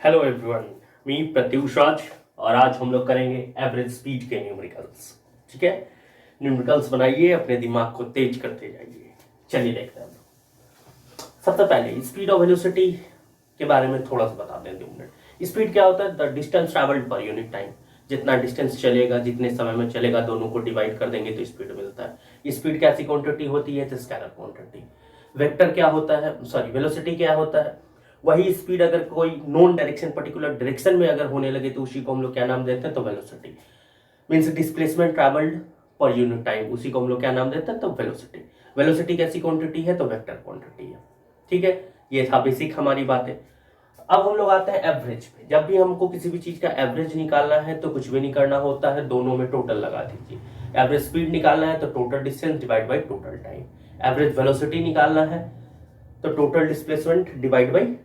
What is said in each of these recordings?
Hello everyone, मी प्रत्युष राज और आज हम लोग करेंगे एवरेज स्पीड के न्यूमेरिकल्स। ठीक है, न्यूमेरिकल्स बनाइए, अपने दिमाग को तेज करते जाइए। चलिए देखते हैं हम लोग। सबसे पहले स्पीड और वेलोसिटी के बारे में थोड़ा सा बता दें 2 मिनट। स्पीड क्या होता है? The distance travelled per unit time. जितना डिस्टेंस चलेगा, जितने समय में चलेगा, दोनों को डिवाइड कर देंगे तो स्पीड मिलता है। स्पीड कैसी क्वांटिटी होती है? तो स्केलर क्वांटिटी। वेक्टर क्या होता है, सॉरी वेलोसिटी क्या होता है? वही स्पीड अगर कोई नोन डायरेक्शन पर्टिकुलर डायरेक्शन में अगर होने लगे तो उसी को हम लोग क्या नाम देते हैं? तो velocity. Means displacement travelled per unit time, उसी को हम लोग क्या नाम देते हैं? तो वेलोसिटी। वेलोसिटी कैसी क्वांटिटी है? तो वेक्टर क्वांटिटी है। ठीक है, ये था बेसिक हमारी बात है। अब हम लोग आते हैं एवरेज पे। जब भी हमको किसी भी चीज का एवरेज निकालना है तो कुछ भी नहीं करना होता है, दोनों में टोटल लगा दीजिए। एवरेज स्पीड निकालना है तो total distance divide by total time. Average velocity निकालना है तो total displacement divide by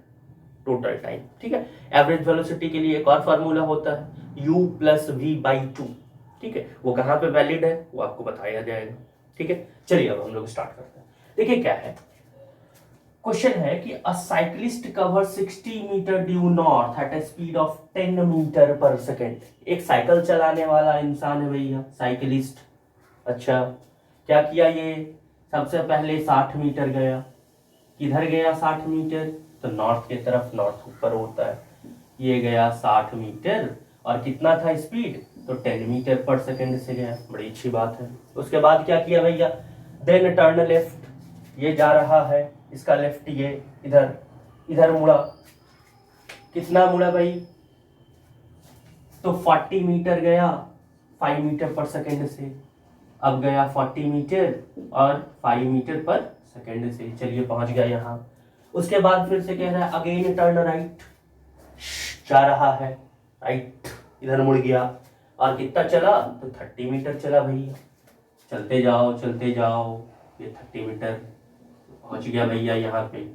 total time. ठीक है, एवरेज वेलोसिटी के लिए एक और फार्मूला होता है u प्लस वी बाई 2। ठीक है, वो कहाँ पे वैलिड है वो आपको बताया जाएगा। ठीक है, चलिए अब हम लोग स्टार्ट करते हैं। देखिए क्या है क्वेश्चन है कि a cyclist cover 60 metre due north at a speed of 10 metre per second. एक साइकिल चलाने वाला इंसान है भैया, साइकिलिस्ट। अच्छा, क्या किया ये? सबसे पहले 60 मीटर गया। किधर गया 60 मीटर? तो नॉर्थ की तरफ, नॉर्थ ऊपर होता है। ये गया 60 मीटर और कितना था स्पीड? तो 10 मीटर पर सेकेंड से गया। बड़ी अच्छी बात है। उसके बाद क्या किया भैया? Then turn left. ये जा रहा है, इसका लेफ्ट ये इधर इधर मुड़ा। कितना मुड़ा भाई? तो 40 मीटर गया 5 मीटर पर सेकेंड से। अब गया 40 मीटर और 5 मीटर पर सेकेंड से। चलिए पहुंच गया यहाँ। उसके बाद फिर से कह रहा है अगेन टर्न राइट। जा रहा है राइट, इधर मुड़ गया और कितना चला? तो 30 मीटर चला भैया। चलते जाओ चलते जाओ, ये 30 मीटर पहुंच गया भैया यहाँ पे।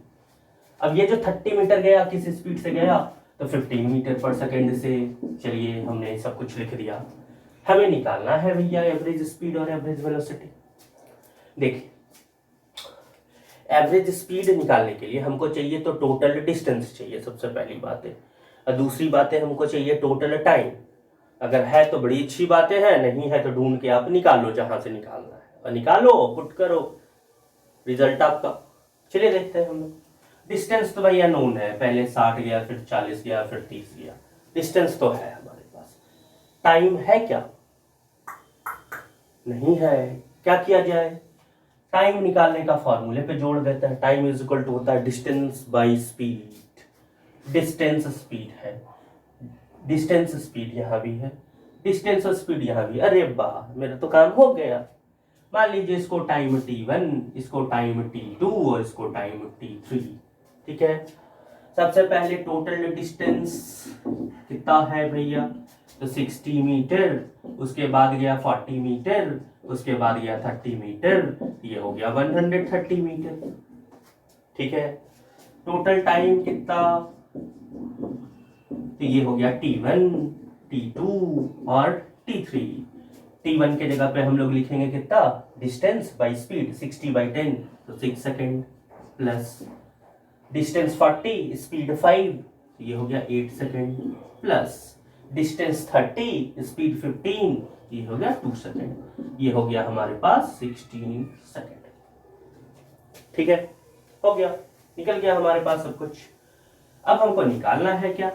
अब ये जो 30 मीटर गया किस स्पीड से गया? तो 15 मीटर पर सेकेंड से। चलिए हमने सब कुछ लिख दिया। हमें निकालना है भैया एवरेज स्पीड और एवरेज वेलोसिटी। देखिए, एवरेज स्पीड निकालने के लिए हमको चाहिए तो टोटल डिस्टेंस चाहिए, सबसे पहली बात है। और दूसरी बात है हमको चाहिए टोटल टाइम। अगर है तो बड़ी अच्छी बातें हैं, नहीं है तो ढूंढ के आप निकाल लो जहां से निकालना है, और निकालो पुट करो रिजल्ट आपका। चलिए देखते हैं हम लोग। डिस्टेंस तो भैया नोन है, पहले 60 गया, फिर 40 गया, फिर 30 गया। डिस्टेंस तो है हमारे पास। टाइम है क्या? नहीं है। क्या किया जाए? टाइम निकालने का फॉर्मूले पे जोड़ देते हैं। टाइम इज इक्वल टू होता है distance by speed. Distance speed है, डिस्टेंस स्पीड यहाँ भी है, डिस्टेंस स्पीड यहाँ भी। अरे वाह, मेरा तो काम हो गया। मान लीजिए इसको टाइम t1, इसको टाइम t2 और इसको टाइम t3। ठीक है, सबसे पहले टोटल डिस्टेंस कितना है भैया? तो 60 मीटर। उसके बाद गया 40 मीटर, उसके बाद गया 30 मीटर, ये हो गया 130 मीटर। ठीक है, टोटल टाइम कितना? तो ये हो गया t1, t2 और t3। t1 के जगह पे हम लोग लिखेंगे कितना? डिस्टेंस बाई स्पीड 60 बाई 10, तो 6 सेकेंड, प्लस डिस्टेंस 40 स्पीड 5, ये हो गया 8 सेकेंड, प्लस डिस्टेंस 30 स्पीड 15, ये हो गया 2 सेकेंड। ये हो गया हमारे पास 16 सेकेंड। ठीक है, हो गया, निकल गया हमारे पास सब कुछ। अब हमको निकालना है क्या?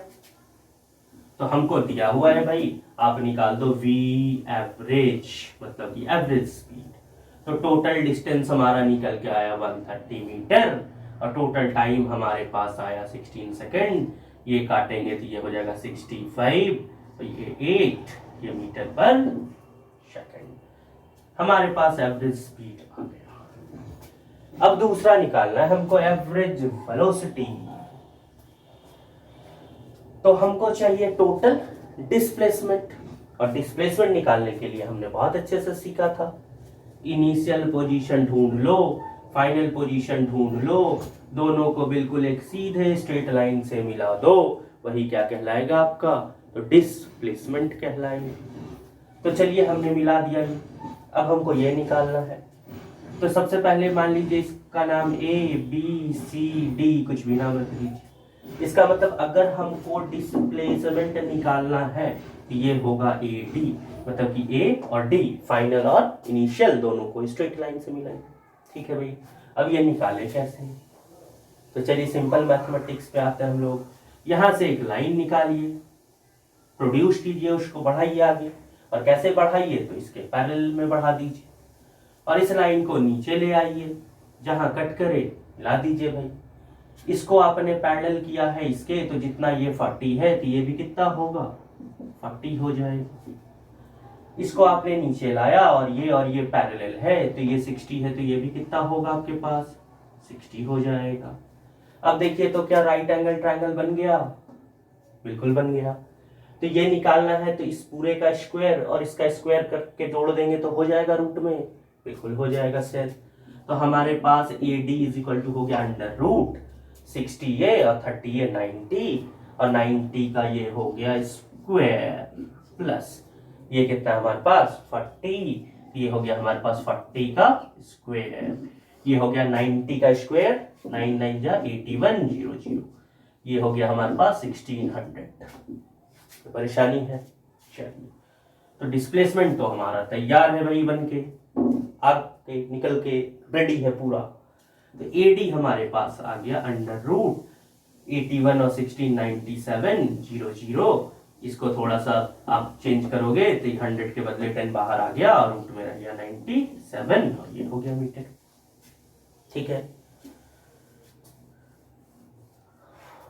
तो हमको दिया हुआ है भाई, आप निकाल दो v एवरेज, मतलब कि एवरेज स्पीड। तो टोटल डिस्टेंस हमारा निकल के आया 130 मीटर और टोटल टाइम हमारे पास आया 16 सेकेंड। ये काटेंगे तो ये हो जाएगा 65, तो ये 8, ये मीटर पर सेकेंड। हमारे पास एवरेज स्पीड आ गया। अब दूसरा निकालना है हमको एवरेज वेलोसिटी। तो हमको चाहिए टोटल डिस्प्लेसमेंट, और डिस्प्लेसमेंट निकालने के लिए हमने बहुत अच्छे से सीखा था। इनिशियल पोजीशन ढूंढ लो, फाइनल पोजीशन ढूंढ लो, दोनों को बिल्कुल एक सीधे स्ट्रेट लाइन से मिला दो, वही क्या कहलाएगा आपका? तो डिस्प्लेसमेंट कहलाएगा। तो चलिए हमने मिला दिया। अब हमको ये निकालना है। तो सबसे पहले मान लीजिए इसका नाम A B C D कुछ भी नाम रख दीजिए। इसका मतलब अगर हमको डिस्प्लेसमेंट निकालना है तो ये होगा ए डी, मतलब कि ए और डी फाइनल और इनिशियल दोनों को स्ट्रेट लाइन से मिलाएंगे। ठीक है भाई, अब ये निकाले कैसे? तो चलिए सिंपल मैथमेटिक्स पे आते हैं हम लोग। यहां से एक लाइन निकालिए, प्रोड्यूस कीजिए, उसको बढ़ाइए आगे, और कैसे बढ़ाइए? तो इसके पैरेलल में बढ़ा दीजिए, और इस लाइन को नीचे ले आइए, जहां कट करे ला दीजिए भाई। इसको आपने पैरेलल किया है इसके, तो जितना ये 40 है तो ये भी कितना होगा? 40 हो जाएगा। इसको आपने नीचे लाया और ये पैरेलल है, तो ये 60 है, तो ये भी कितना होगा आपके पास? 60 हो जाएगा। अब देखिए तो क्या राइट एंगल ट्रायंगल बन गया? बिल्कुल बन गया। तो ये निकालना है तो इस पूरे का स्क्वायर और इसका स्क्वायर करके जोड़ देंगे तो हो जाएगा रूट में, बिल्कुल हो जाएगा सर। तो हमारे पास A D is equal to हो गया अंडर रूट 60 ये और 30 ये 90, और 90 का ये हो गया स्क्वायर प्लस ये कितना हमारे पास 40, ये हो गया हमारे पास 40 का स्क्वायर, ये हो गया 90 का स्क्वायर, 9 9 जा 81 0 0, ये हो गया हमारे पास 1600। तो परेशानी है। चलिए, तो डिस्प्लेसमेंट तो हमारा तैयार है भाई, बन के आग के निकल के रेडी है पूरा। तो ए डी हमारे पास आ गया अंडर रूट 81 और 1697 0 0। इसको थोड़ा सा आप चेंज करोगे तो 100 के बदले 10 बाहर आ गया और रूट में रह गया 97 और ये हो गया मीटर। ठीक है,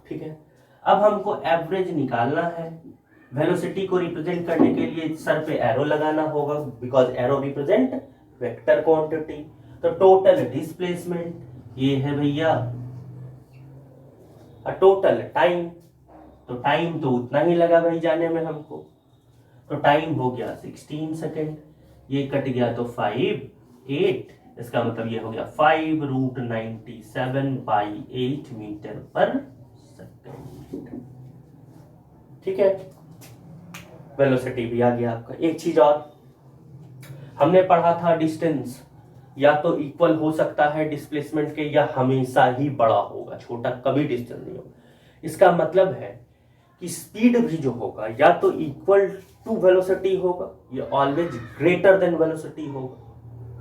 ठीक है। अब हमको एवरेज निकालना है। वेलोसिटी को रिप्रेजेंट करने के लिए सर पे एरो लगाना होगा, because arrow represent vector quantity. तो टोटल डिस्प्लेसमेंट ये है भैया टोटल टाइम, तो टाइम तो उतना ही लगा भाई जाने में हमको, तो टाइम हो गया 16 सेकेंड, ये कट गया तो 5 8, इसका मतलब ये हो गया 5 रूट 97/8 मीटर पर सेकेंड। ठीक है, वेलोसिटी भी आ गया आपका। एक चीज और हमने पढ़ा था, डिस्टेंस या तो इक्वल हो सकता है डिस्प्लेसमेंट के, या हमेशा ही बड़ा होगा, छोटा कभी डिस्टेंस नहीं होगा। इसका मतलब है कि स्पीड भी जो होगा या तो इक्वल टू वेलोसिटी होगा या ऑलवेज ग्रेटर देन वेलोसिटी होगा।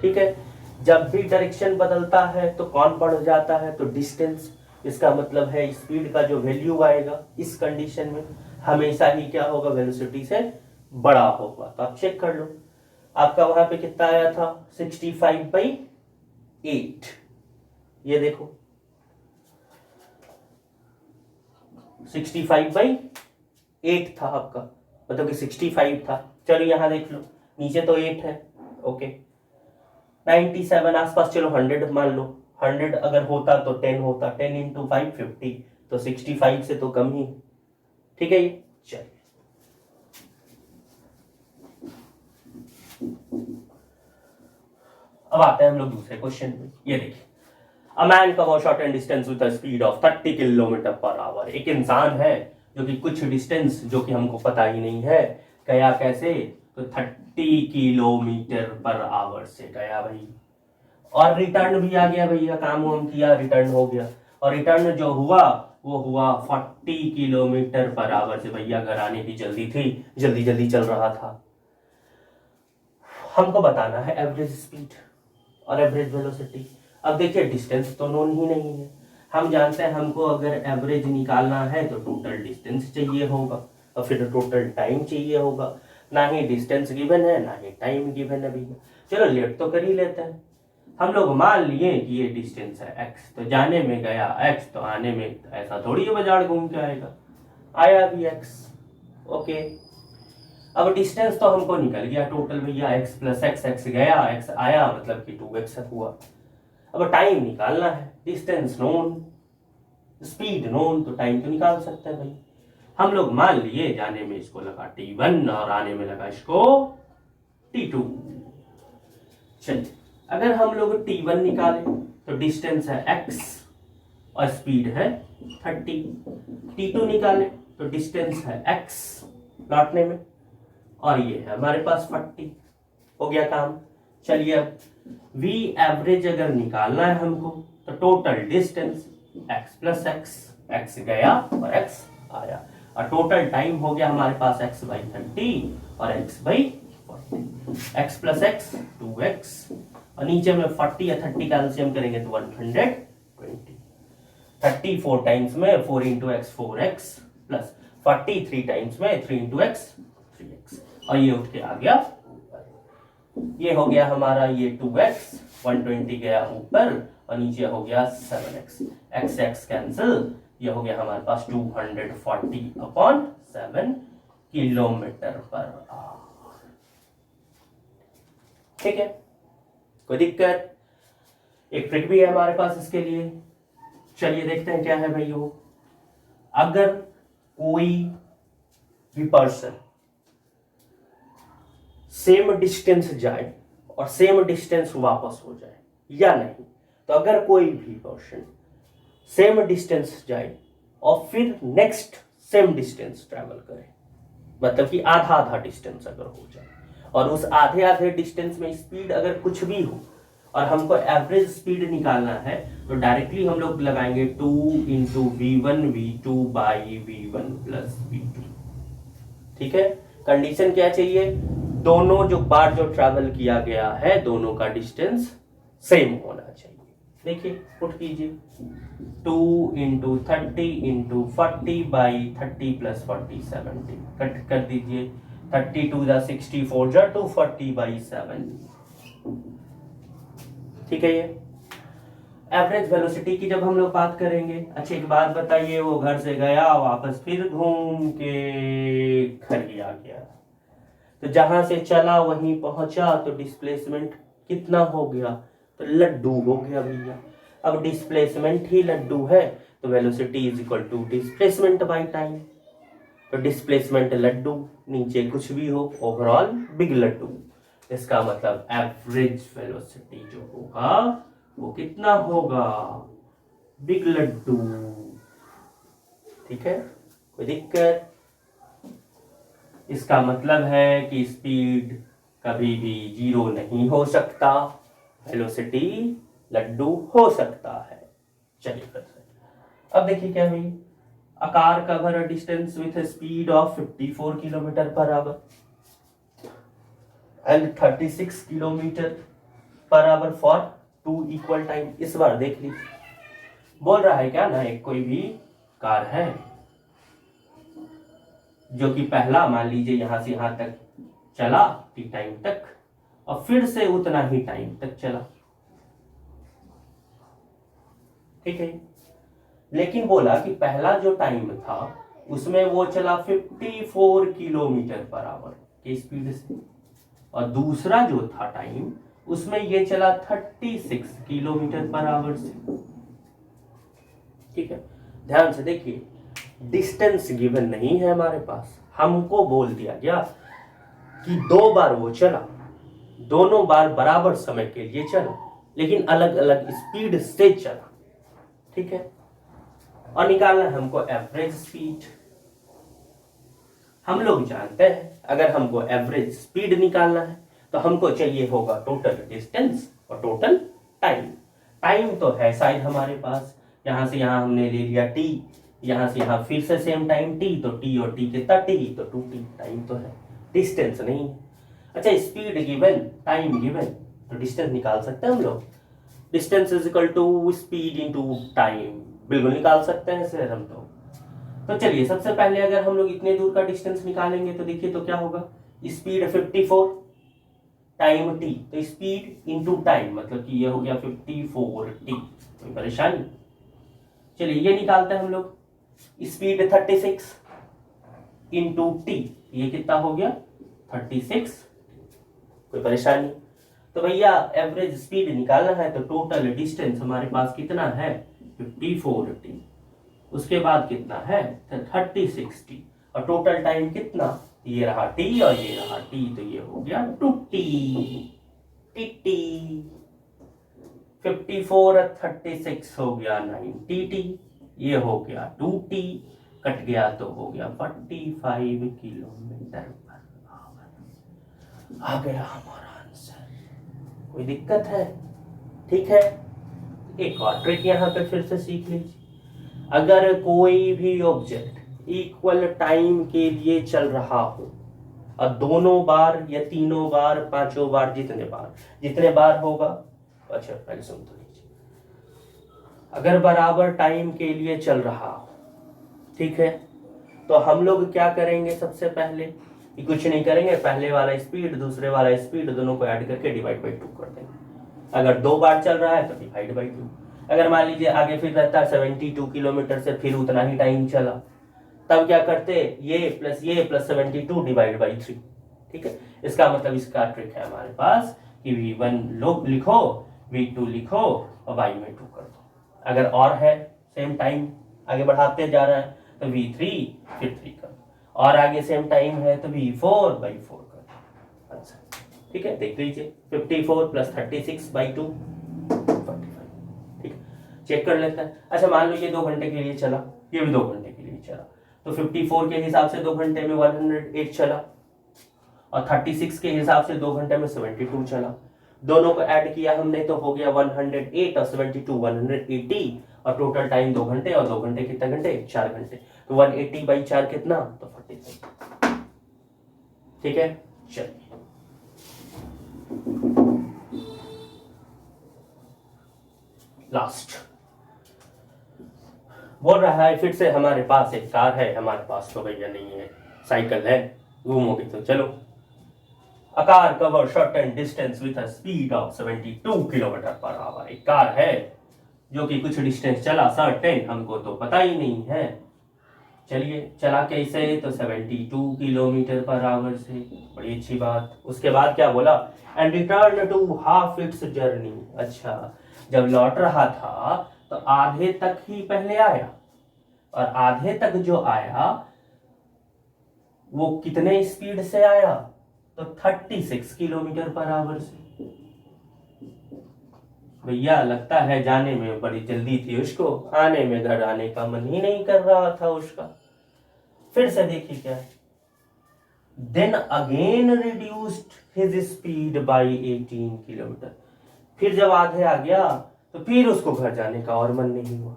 ठीक है, जब भी डायरेक्शन बदलता है तो कौन बढ़ जाता है? तो डिस्टेंस। इसका मतलब है स्पीड का जो वैल्यू आएगा इस कंडीशन में हमेशा ही क्या होगा? वेलोसिटी से बड़ा होगा। तो आप चेक कर लो, आपका वहां पे कितना आया था? 65/8। ये देखो 65/8 था आपका, मतलब कि 65 था। चलो यहां देख लो, नीचे तो 8 है, ओके। 97 आसपास, चलो 100 मान लो, 100 अगर होता तो 10 होता, 10 इंटू 5 50, तो 65 से तो कम ही। ठीक है, ये चलिए अब आते हैं हम लोग दूसरे क्वेश्चन में। ये देखिए, a man cover short and distance with a speed of 30 kilometre per hour. एक इंसान है जो कि कुछ डिस्टेंस जो कि हमको पता ही नहीं है गया कैसे, तो 30 किलोमीटर पर आवर से गया भाई, और रिटर्न भी आ गया भैया, काम वाम किया, रिटर्न हो गया, और रिटर्न जो हुआ वो हुआ 40 किलोमीटर पर आवर से। भैया घर आने की जल्दी थी, जल्दी जल्दी चल रहा था। हमको बताना है एवरेज स्पीड और एवरेज वेलोसिटी। अब देखिए, डिस्टेंस तो नोन ही नहीं है, हम जानते हैं हमको अगर एवरेज निकालना है तो टोटल डिस्टेंस चाहिए होगा और फिर टोटल टाइम चाहिए होगा। ना ही डिस्टेंस गिवन है ना ही टाइम गिवन है भैया। चलो लेट तो कर ही लेते हैं। हम लोग मान लिए कि ये डिस्टेंस है x, तो जाने में गया x, तो आने में ऐसा थोड़ी है बाजार घूम के आएगा, आया भी x, ओके। अब डिस्टेंस तो हमको निकल गया टोटल भैया, x प्लस x गया, x आया, मतलब कि 2x हुआ। अब टाइम निकालना है, डिस्टेंस नोन, स्पीड नोन, तो टाइम तो निकाल सकते हैं भाई। हम लोग मान लिए जाने में इसको लगा t1 और आने में लगा इसको t2। चलिए, अगर हम लोग t1 निकालें तो डिस्टेंस है x और स्पीड है 30, t2 निकालें तो डिस्टेंस है x लौटने में और ये है हमारे पास 40। हो गया काम। चलिए, अब v एवरेज अगर निकालना है हमको तो total distance x plus x, x गया और x आया, और टोटल टाइम हो गया हमारे पास x/30 और x/40। x plus x 2x, और नीचे में 40 या 30 का एलसीएम करेंगे तो 120। 34 टाइम्स में 4 into x 4x plus 43 times में 3 इंटू एक्स 3x, और ये उठ के आ गया ऊपर। ये हो गया हमारा ये 2x, 120 गया ऊपर और नीचे हो गया 7x, x कैंसिल, ये हो गया हमारे पास 240/7 किलोमीटर पर आवर। ठीक है, कोई दिक्कत? एक ट्रिक भी है हमारे पास इसके लिए, चलिए देखते हैं क्या है भाइयों। अगर कोई भी पर्सन सेम डिस्टेंस जाए और सेम डिस्टेंस वापस हो जाए या नहीं, तो अगर कोई भी पर्सन सेम डिस्टेंस जाए और फिर नेक्स्ट सेम डिस्टेंस ट्रैवल करे, मतलब कि आधा आधा डिस्टेंस अगर हो जाए, और उस आधे आधे डिस्टेंस में स्पीड अगर कुछ भी हो और हमको एवरेज स्पीड निकालना है, तो डायरेक्टली हम लोग लगाएंगे 2 into v1 v2 by v1 plus v2। ठीक है, कंडीशन क्या चाहिए? दोनों जो बार जो ट्रैवल किया गया है दोनों का डिस्टेंस सेम होना चाहिए। देखिए पुट कीजिए, 2 into 30 into 40 by 30 plus 40 70, cut कर दीजिए, 32 जा 64 जा 240/7। ठीक है, ये एवरेज वेलोसिटी की जब हम लोग बात करेंगे। अच्छा एक बात बताइए, वो घर से गया वापस फिर घूम के घर ही आ गया, तो जहां से चला वहीं पहुंचा, तो डिस्प्लेसमेंट कितना हो गया? तो लड्डू हो गया भैया। अब डिस्प्लेसमेंट ही लड्डू है तो velocity is equal to displacement by time. तो डिस्प्लेसमेंट लड्डू, नीचे कुछ भी हो, ओवरऑल बिग लड्डू। इसका मतलब एवरेज वेलोसिटी जो होगा वो कितना होगा? बिग लड्डू। ठीक है, कोई दिक्कत? इसका मतलब है कि स्पीड कभी भी 0 नहीं हो सकता, वेलोसिटी लड्डू हो सकता है। चलिए फिर से अब देखिए क्या हुई। A car cover a distance with a speed of 54 kilometre per hour and 36 kilometre per hour for 2 equal time. इस बार देख लीजिए, बोल रहा है क्या ना, एक कोई भी कार है जो कि पहला मान लीजिए यहां से यहां तक चला टी टाइम तक, और फिर से उतना ही टाइम तक चला। ठीक है, लेकिन बोला कि पहला जो टाइम था उसमें वो चला 54 किलोमीटर पर आवर की स्पीड से, और दूसरा जो था टाइम उसमें ये चला 36 किलोमीटर पर आवर से। ठीक है, ध्यान से देखिए, डिस्टेंस गिवन नहीं है हमारे पास, हमको बोल दिया गया कि 2 बार वो चला, दोनों बार बराबर समय के लिए चला, लेकिन अलग अलग स्पीड से चला। ठीक है, और निकालना है हमको एवरेज स्पीड। हम लोग जानते हैं अगर हमको एवरेज स्पीड निकालना है तो हमको चाहिए होगा टोटल डिस्टेंस और टोटल टाइम। टाइम तो है शायद हमारे पास, यहां से यहां हमने ले लिया t, यहां से यहां फिर से सेम टाइम t, तो t और t कितना t, तो 2t टाइम तो है, डिस्टेंस नहीं है। अच्छा स्पीड गिवन, टाइम गिवन, तो डिस्टेंस निकाल सकते हैं हम लोग। Distance is equal to speed into time, बिल्कुल निकाल सकते हैं सर हम तो चलिए सबसे पहले अगर हम लोग इतने दूर का डिस्टेंस निकालेंगे तो देखिए तो क्या होगा, स्पीड 54 टाइम t, तो स्पीड इनटू टाइम मतलब कि ये हो गया 54t। कोई परेशानी? चलिए ये निकालते हैं हम लोग, स्पीड 36 इनटू t, ये कितना हो गया 36। कोई परेशानी? तो भैया एवरेज स्पीड निकालना है तो टोटल डिस्टेंस हमारे पास कितना है 54t, उसके बाद कितना है 36t, और टोटल टाइम कितना, ये रहा t और ये रहा t, तो ये हो गया 2t। 54 और 36 हो गया 90t, ये हो गया 2t, कट गया तो हो गया 45 किलोमीटर पर आवर। आ गया हमारा आंसर। कोई दिक्कत है? ठीक है, एक और ट्रिक यहाँ पे फिर से सीख लीजिए। अगर कोई भी ऑब्जेक्ट इक्वल टाइम के लिए चल रहा हो और दोनों बार या तीनों बार पांचों बार जितने बार होगा, अच्छा पहले सुन तो लीजिए, अगर बराबर टाइम के लिए चल रहा हो, ठीक है, तो हम लोग क्या करेंगे, सबसे पहले कि कुछ नहीं करेंगे, पहले वाला स्पीड दूसरे वाला स्पीड दोनों को ऐड करके डिवाइड बाई 2 कर देंगे। अगर 2 बार चल रहा है तो डिवाइड बाई 2। अगर मान लीजिए आगे फिर रहता है 72 किलोमीटर से, फिर उतना ही टाइम चला, तब क्या करते, ये प्लस 72 डिवाइड बाई 3। ठीक है, इसका मतलब इसका ट्रिक है हमारे पास कि V1 लोग लिखो, V2 लिखो और y में 2 कर दो। अगर और है सेम टाइम आगे बढ़ाते जा रहा है तो V3 फिर 3 कर दो, और आगे सेम टाइम है तो V4 बाई 4 कर दो। अच्छा ठीक है, देख लीजिए 54 प्लस 36 बाई 2 45। ठीक है, चेक कर लेते हैं। अच्छा मान लो ये 2 घंटे के लिए चला, ये भी 2 घंटे के लिए चला, तो 54 के हिसाब से 2 घंटे में 108 चला और 36 के हिसाब से 2 घंटे में 72 चला। दोनों को ऐड किया हमने तो हो गया 108 और 72 180, और टोटल टाइम 2 घंटे, और 2 घंटे कितने घंटे, 4 घंटे, तो 180 बाई 4 कितना, तो 45। ठीक है, चलिए लास्ट बोल रहा है फिर से, हमारे पास एक कार है, हमारे पास तो भैया नहीं है, साइकिल है, घूमोगे तो चलो। A car covers certain distance with a speed of 72 kilometre per hour. एक कार है जो कि कुछ डिस्टेंस चला, सर्टेन हमको तो पता ही नहीं है, चलिए चला कैसे, तो 72 किलोमीटर पर आवर से, बड़ी अच्छी बात। उसके बाद क्या बोला, and return to half its journey. अच्छा, जब लौट रहा था तो आधे तक ही पहले आया, और आधे तक जो आया वो कितने स्पीड से आया, तो 36 किलोमीटर पर आवर से। भैया लगता है जाने में बड़ी जल्दी थी उसको, आने में घर आने का मन ही नहीं कर रहा था उसका। फिर से देखिए क्या है, then again reduced his speed by 18 kilometre. फिर जब आधे आ गया तो फिर उसको घर जाने का और मन नहीं हुआ,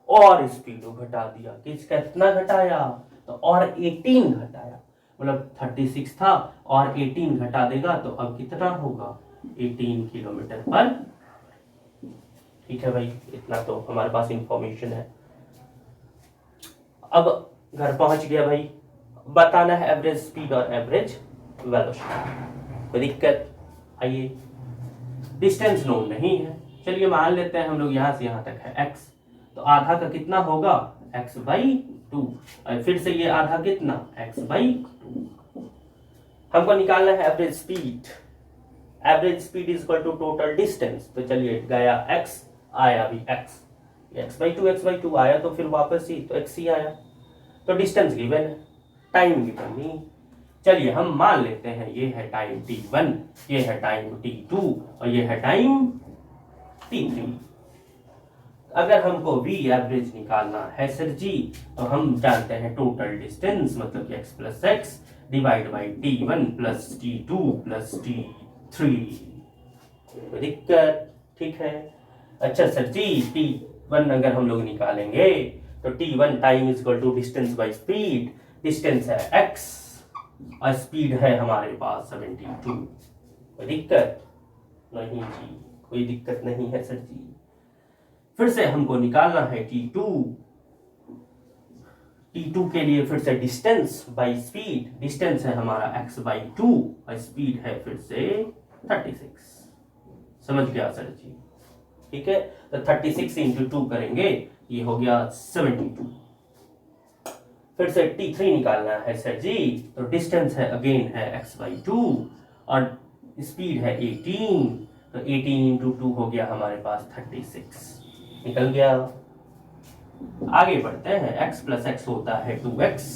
और स्पीड घटा दिया। कितना घटाया, तो और 18 घटाया, मतलब 36 था और 18 घटा देगा तो अब कितना होगा, 18 किलोमीटर पर। ठीक है भाई, इतना तो हमारे पास इंफॉर्मेशन है। अब घर पहुंच गया भाई, बताना है एवरेज स्पीड और एवरेज वेलोसिटी। कोई दिक्कत, आइए, डिस्टेंस नोन नहीं है, चलिए मान लेते हैं हम लोग यहां से यहां तक है x, तो आधा का कितना होगा, x बाई 2, और फिर से ये आधा कितना, x बाई 2। हमको निकालना है average speed. Average speed is equal to total distance, तो चलिए गया x, आया भी x, x बाई 2 आया तो फिर वापस ही तो x ही आया, तो डिस्टेंस गिवन है, टाइम गिवन नहीं। चलिए हम मान लेते हैं ये है टाइम t1, ये है टाइम t2 और ये है टाइम t3। अगर हमको v एवरेज निकालना है सर जी, तो हम जानते हैं टोटल डिस्टेंस मतलब कि x plus x divide by t1 plus t2 plus t3। दिक्कत, ठीक है। अच्छा सर जी, t1 अगर हम लोग निकालेंगे तो t1 time is equal to distance by speed, distance है x और स्पीड है हमारे पास 72। कोई दिक्कत नहीं जी, कोई दिक्कत नहीं है सर जी। फिर से हमको निकालना है t2, t2 के लिए फिर से डिस्टेंस बाई स्पीड, डिस्टेंस है हमारा x बाई 2 और स्पीड है फिर से 36। समझ गया सर जी, ठीक है। तो 36 इंटू 2 करेंगे, ये हो गया 72। फिर से t3 निकालना है सर जी, तो डिस्टेंस है अगेन है x बाई 2 और स्पीड है 18, तो 18 इंटू 2 हो गया हमारे पास 36, निकल गया। आगे बढ़ते हैं, x प्लस एक्स होता है 2x,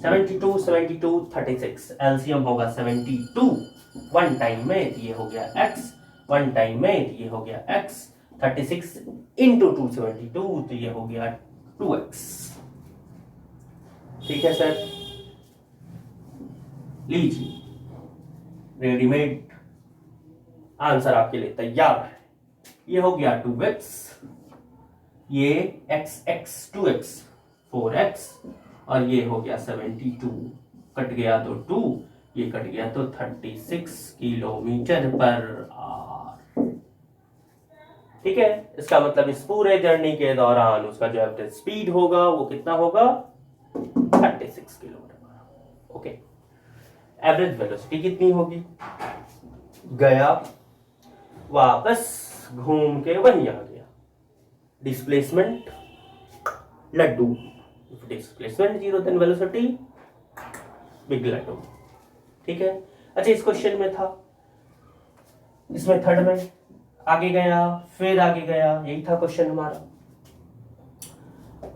72 72 36, एलसीएम होगा 72, वन टाइम में ये हो गया x, वन टाइम में ये हो गया x, 36 इंटू 272 तो ये हो गया 2x। ठीक है सर, लीजिए रेडीमेड आंसर आपके लिए तैयार है। ये हो गया 2x, ये x 2x 4x और ये हो गया 72, कट गया तो 2, ये कट गया तो 36 किलोमीटर पर आवर। ठीक है, इसका मतलब इस पूरे जर्नी के दौरान उसका जो एवरेज स्पीड होगा वो कितना होगा, 36 kilometre per hour. Okay, average velocity कितनी होगी, गया वापस घूम के वहीं आ गया, डिस्प्लेसमेंट लड्डू, डिस्प्लेसमेंट 0 देन वेलोसिटी बिग लड्डू। ठीक है, अच्छा इस क्वेश्चन में था, इस मेथड में आगे गया फिर आगे गया, यही था क्वेश्चन हमारा।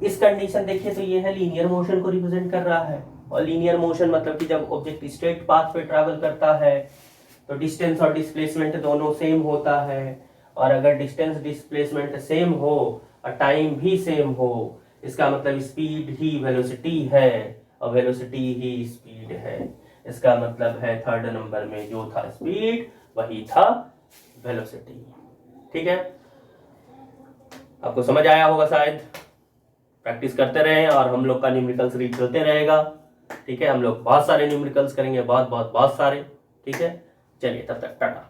इस कंडीशन देखिए तो ये है लीनियर मोशन को रिप्रेजेंट कर रहा है, और लीनियर मोशन मतलब कि जब ऑब्जेक्ट स्ट्रेट पाथ पे ट्रैवल करता है तो डिस्टेंस और डिस्प्लेसमेंट दोनों सेम होता है, और अगर डिस्टेंस डिस्प्लेसमेंट सेम हो और टाइम भी सेम हो, इसका मतलब स्पीड ही वेलोसिटी है और वेलोसिटी ही स्पीड है। इसका मतलब है थर्ड नंबर में जो था स्पीड वही था वेलोसिटी। ठीक है, आपको समझ आया होगा शायद, प्रैक्टिस करते रहें और हम लोग का न्यूमेरिकल सीरीज चलते रहेगा। ठीक है, हम लोग बहुत सारे न्यूमेरिकल्स करेंगे, बहुत बहुत बहुत सारे। ठीक है, चलिए तब तक टाटा।